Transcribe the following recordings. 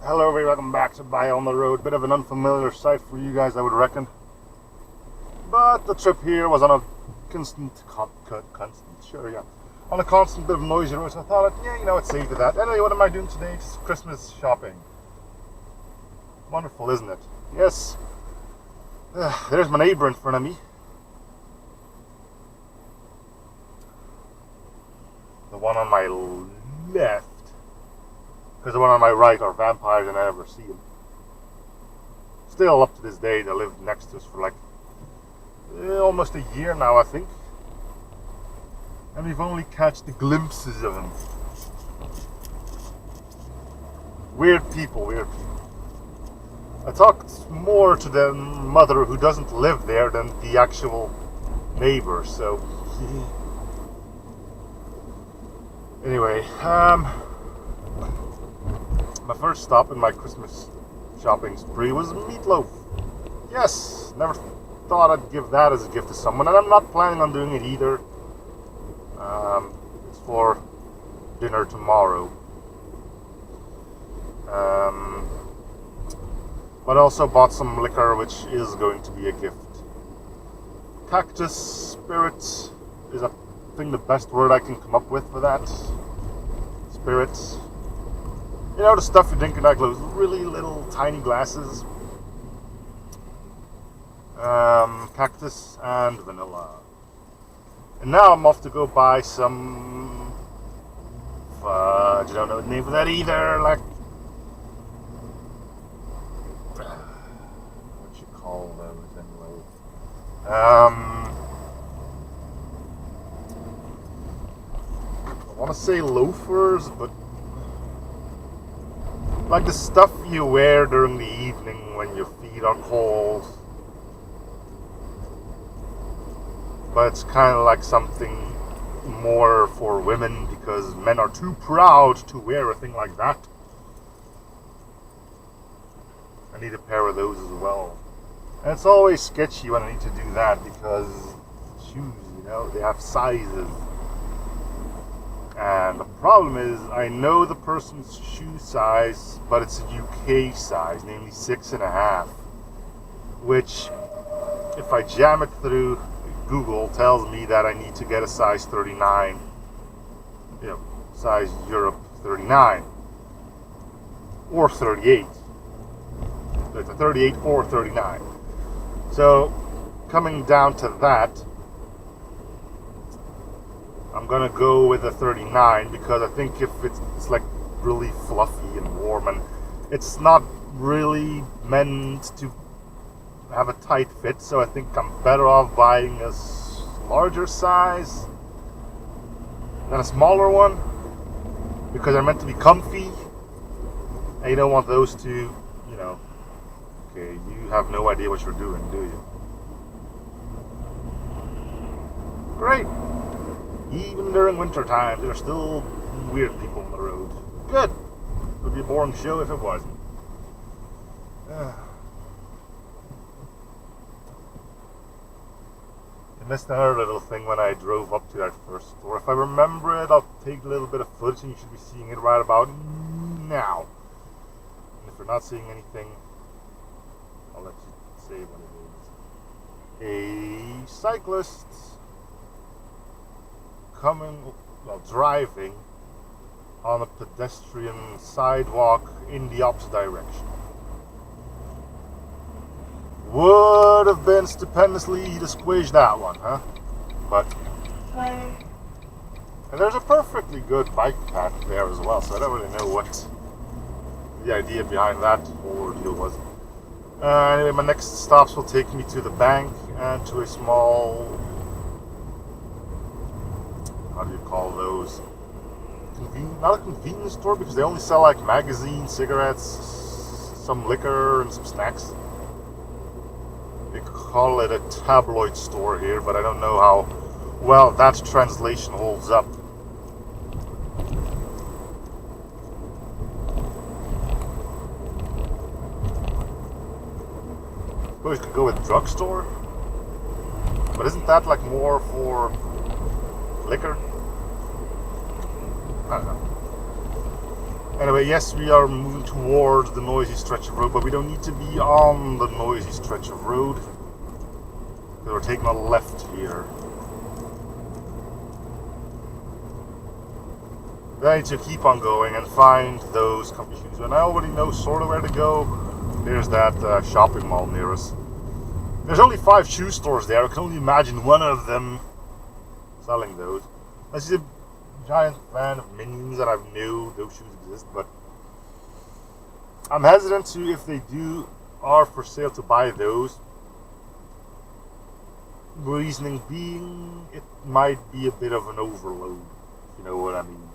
Hello everybody, welcome back to Buy on the Road. Bit of an unfamiliar sight for you guys, I would reckon. But the trip here was on a on a constant bit of noisy road, so I thought, it's safe for that. Anyway, what am I doing today? It's Christmas shopping. Wonderful, isn't it? Yes. There's my neighbor in front of me. The one on my left. Because the one on my right are vampires and I never see them. Still, up to this day, they lived next to us for like almost a year now, I think. And we've only catched the glimpses of them. Weird people, weird people. I talked more to the mother who doesn't live there than the actual neighbor, so... Anyway, my first stop in my Christmas shopping spree was meatloaf. Yes, never thought I'd give that as a gift to someone, and I'm not planning on doing it either. It's for dinner tomorrow. But I also bought some liquor, which is going to be a gift. Cactus spirit is, I think, the best word I can come up with for that. Spirits. You know, the stuff you drink in like those really little tiny glasses. Cactus and vanilla. And now I'm off to go buy some fudge. I don't know the name of that either. Like, what you call those anyway? I want to say loafers, but like the stuff you wear during the evening when your feet are cold. But it's kind of like something more for women because men are too proud to wear a thing like that. I need a pair of those as well. And it's always sketchy when I need to do that because shoes, they have sizes. And the problem is, I know the person's shoe size, but it's a UK size, namely 6.5. Which, if I jam it through Google, tells me that I need to get a size 39. Size Europe 39. Or 38. It's a 38 or 39. So, coming down to that, I'm gonna go with a 39 because I think if it's like really fluffy and warm, and it's not really meant to have a tight fit, so I think I'm better off buying a larger size than a smaller one because they're meant to be comfy, and you don't want those to, okay, you have no idea what you're doing, do you? Great. Even during winter time, there are still weird people on the road. Good. It would be a boring show if it wasn't. I missed another little thing when I drove up to that first store. If I remember it, I'll take a little bit of footage and you should be seeing it right about now. And if you're not seeing anything, I'll let you say what it is. A cyclist driving on a pedestrian sidewalk in the opposite direction. Would have been stupendously to squish that one, huh? But and there's a perfectly good bike path there as well, so I don't really know what the idea behind that whole ordeal was. Anyway, my next stops will take me to the bank and to a small, how do you call those? Not a convenience store because they only sell like magazines, cigarettes, some liquor, and some snacks. They call it a tabloid store here, but I don't know how well that translation holds up. I suppose you could go with drugstore, but isn't that like more for liquor? I don't know. Anyway, yes, we are moving towards the noisy stretch of road, but we don't need to be on the noisy stretch of road. We're taking a left here. I need to keep on going and find those coffee shoes. And I already know sort of where to go. There's that shopping mall near us. There's only 5 shoe stores there. I can only imagine one of them selling those. This is a giant fan of Minions that I knew those shoes exist, but I'm hesitant to, if they are for sale, to buy those. Reasoning being, it might be a bit of an overload, if you know what I mean.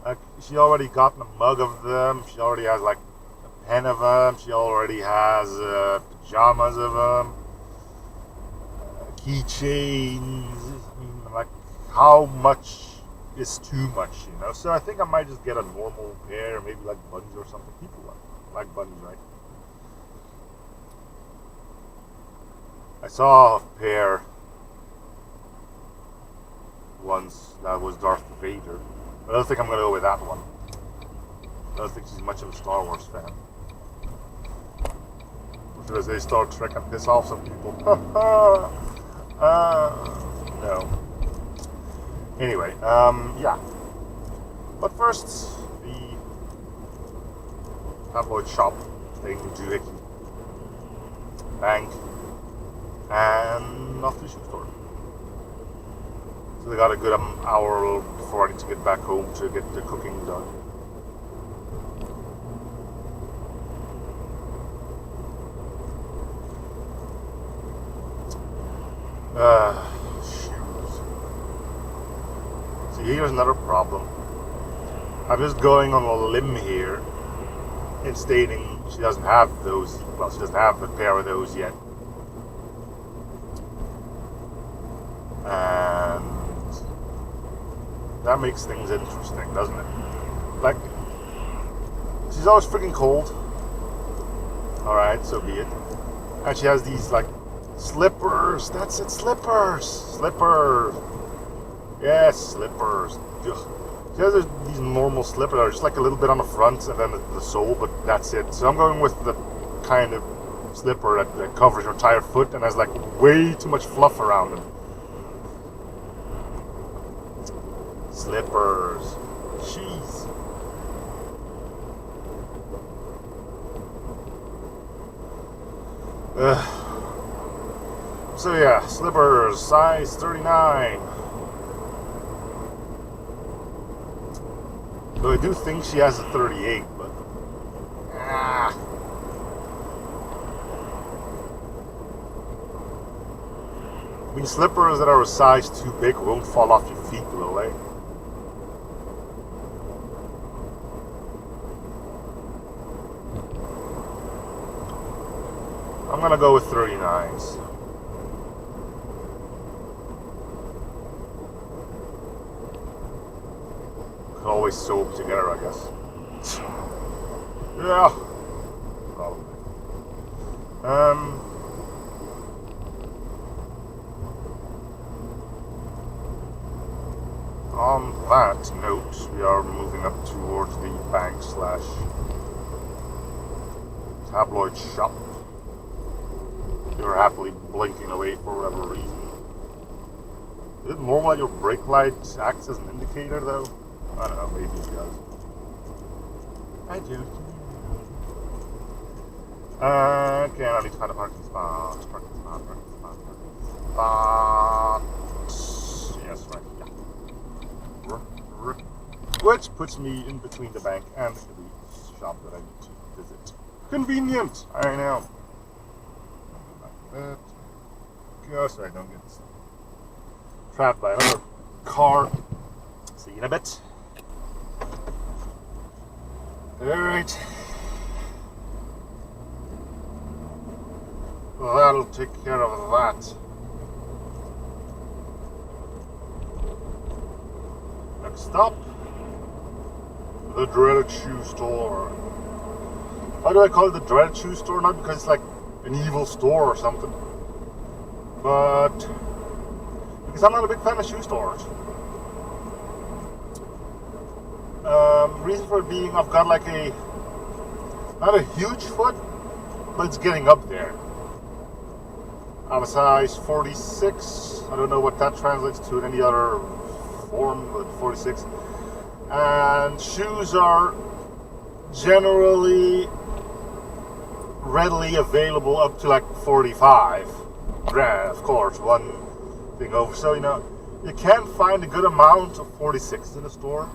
Like, she already got a mug of them, she already has like a pen of them, she already has pajamas of them, keychains. I mean, like, how much is too much, you know? So I think I might just get a normal pair, maybe like bunnies or something. People like bunnies, right? I saw a pair once that was Darth Vader. I don't think I'm going to go with that one. I don't think she's much of a Star Wars fan. Because they Star Trek and piss off some people. No. Anyway, yeah. But first, the tabloid shop thing, Doohickey Bank, and off to the shoe store. So they got a good hour before I need to get back home to get the cooking done. Shoes. See, here's another problem. I'm just going on a limb here and stating she doesn't have those. Well, she doesn't have a pair of those yet. And that makes things interesting, doesn't it? Like, she's always freaking cold. Alright, so be it. And she has these, like, slippers. That's it, slippers. Slippers. Yes, slippers. Ugh. She has these normal slippers that are just like a little bit on the front and then the sole, but that's it. So I'm going with the kind of slipper that covers your entire foot and has, like, way too much fluff around it. Slippers. Jeez. So yeah, slippers, size 39. Though I do think she has a 38, but I mean, slippers that are a size too big won't fall off your feet though, eh? I'm gonna go with 39s. Could always sew them together, I guess. Yeah. Probably. On that note, we are moving up towards the bank/tabloid shop. You're happily blinking away for whatever reason. Is it normal that your brake light acts as an indicator, though? I don't know, maybe it does. I do. Okay, I need to find a parking spot. Yes, right, yeah. Which puts me in between the bank and the shop that I need to visit. Convenient, I know. Just so I don't get trapped by another car. See you in a bit. Alright. Well, that'll take care of that. Next stop, the dreaded shoe store. Why do I call it the dreaded shoe store? Not because it's like an evil store or something, but because I'm not a big fan of shoe stores. Reason for it being, I've got like not a huge foot, but it's getting up there. I'm a size 46. I don't know what that translates to in any other form, but 46. And shoes are generally readily available up to like 45. Yeah, of course, one thing over. So, you can find a good amount of 46 in the store.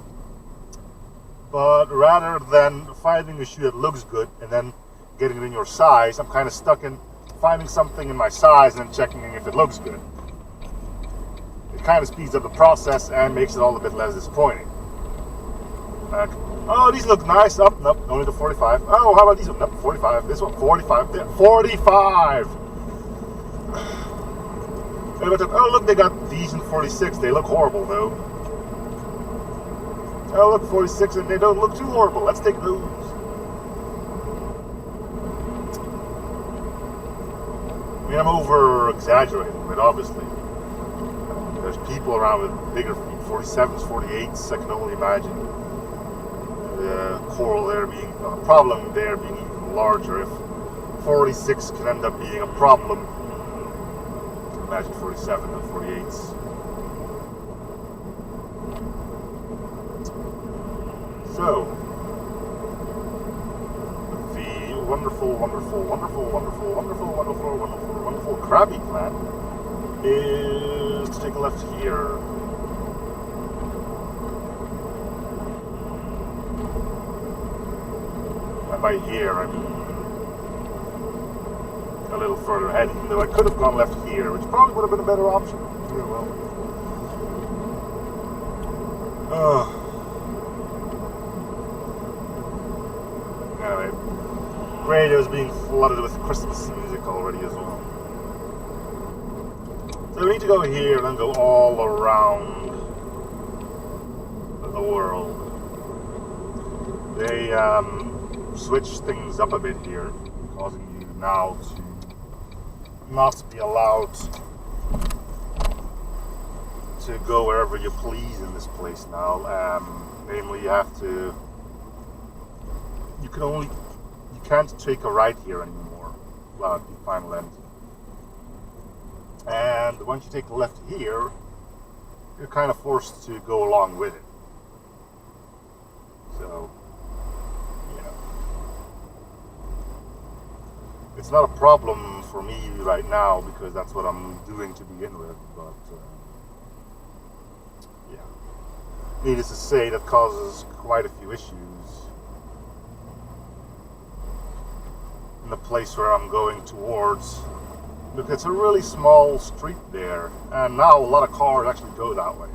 But rather than finding a shoe that looks good and then getting it in your size, I'm kind of stuck in finding something in my size and then checking if it looks good. It kind of speeds up the process and makes it all a bit less disappointing. Like, oh, these look nice. Up, nope, only the 45. Oh, how about these? Nope, 45. This one, 45. 45! Oh, look, they got these in 46. They look horrible, though. Oh, look, 46, and they don't look too horrible. Let's take those. I mean, I'm over-exaggerating, but obviously. There's people around with bigger feet, 47s, 48s. I can only imagine the problem there being even larger. If 46 can end up being a problem, imagine 47 and 48s. So, the wonderful Krabby Plan is to take a left here. And by here, I mean a little further ahead, even though I could have gone left here, which probably would have been a better option. Yeah, well. Anyway, radio is being flooded with Christmas music already as well. So we need to go here and then go all around the world. They switch things up a bit here, causing you now to not be allowed to go wherever you please in this place now. Namely, you can't take a right here anymore. Well, at the final end. And once you take a left here, you're kind of forced to go along with it. So, it's not a problem for me right now because that's what I'm doing to begin with, but needless to say, that causes quite a few issues in the place where I'm going towards. Look, it's a really small street there, and now a lot of cars actually go that way.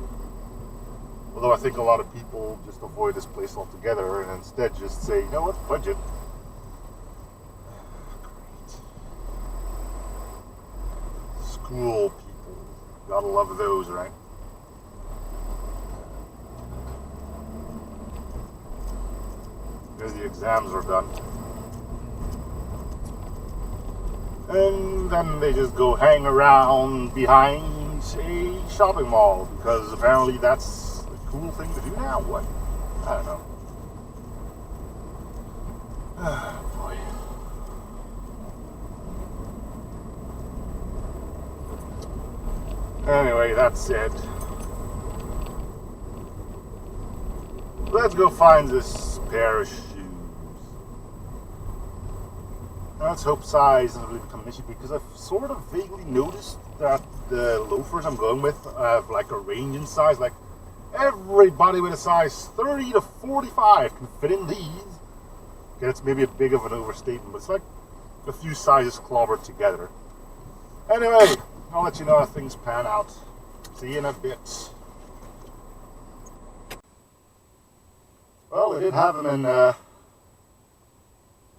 Although I think a lot of people just avoid this place altogether and instead just say, you know what, fudge it. School people. Gotta love those, right? Because the exams are done. And then they just go hang around behind a shopping mall because apparently that's a cool thing to do now. What? I don't know. Oh, boy. Anyway, that's it. Let's go find this pair of shoes. Let's hope size doesn't really become an issue because I've sort of vaguely noticed that the loafers I'm going with have like a range in size. Like everybody with a size 30 to 45 can fit in these. Okay, that's maybe a big of an overstatement, but it's like a few sizes clobbered together. Anyway, I'll let you know how things pan out. See you in a bit. Well, they did have them in a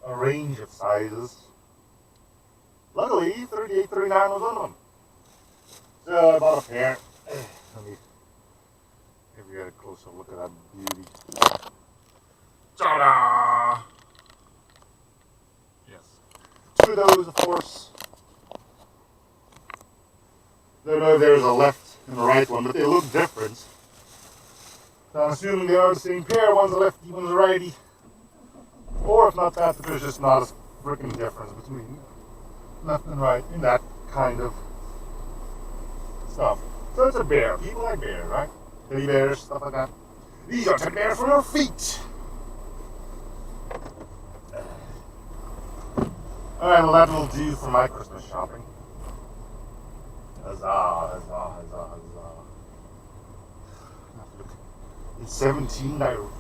range of sizes. Luckily, 38, 39 was one of them. So I bought a pair. Let me give you a closer look at that beauty. Ta-da! Yes. Two of those, of course. I don't know if there's a left and a right one, but they look different. So I'm assuming they are the same pair. One's a lefty, one's a righty. Or if not that, there's just not a freaking difference between left and right in that kind of stuff. So it's a bear. People like bears, right? Teddy bears, stuff like that. These are teddy bears for your feet. Alright, well that will do for my Christmas shopping. Huzzah, huzzah, huzzah, huzzah. I have to look in 17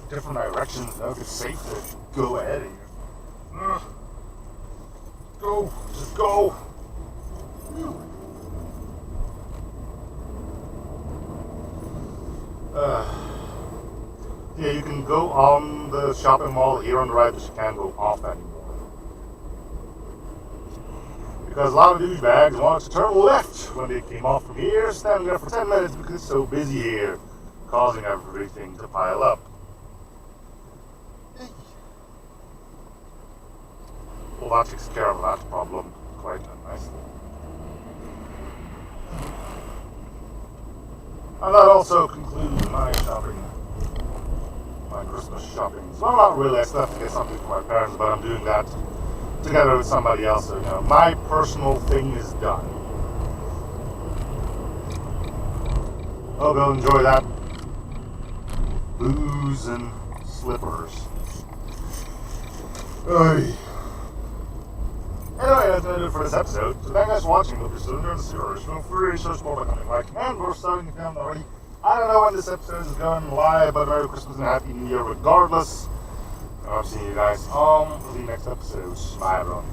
different directions now if it's safe to go ahead of you. Go, just go. Yeah, you can go on the shopping mall here on the right, but you can't go off anymore. Because a lot of douchebags wanted to turn left when they came off from here, standing there for 10 minutes because it's so busy here, causing everything to pile up. Well, that takes care of that problem quite nicely. And that also concludes my shopping, my Christmas shopping. So not really, I still have to get something for my parents, but I'm doing that together with somebody else, so my personal thing is done. Hope you'll enjoy that. Booze and slippers. Oy. Anyway, that's it for this episode. So thank you guys for watching. Hope you're still enjoying the series. Feel free to search more by coming like and we're starting if you haven't already. I don't know when this episode is going live, but Merry Christmas and Happy New Year regardless. I'll see you guys on the next episode. Bye everyone.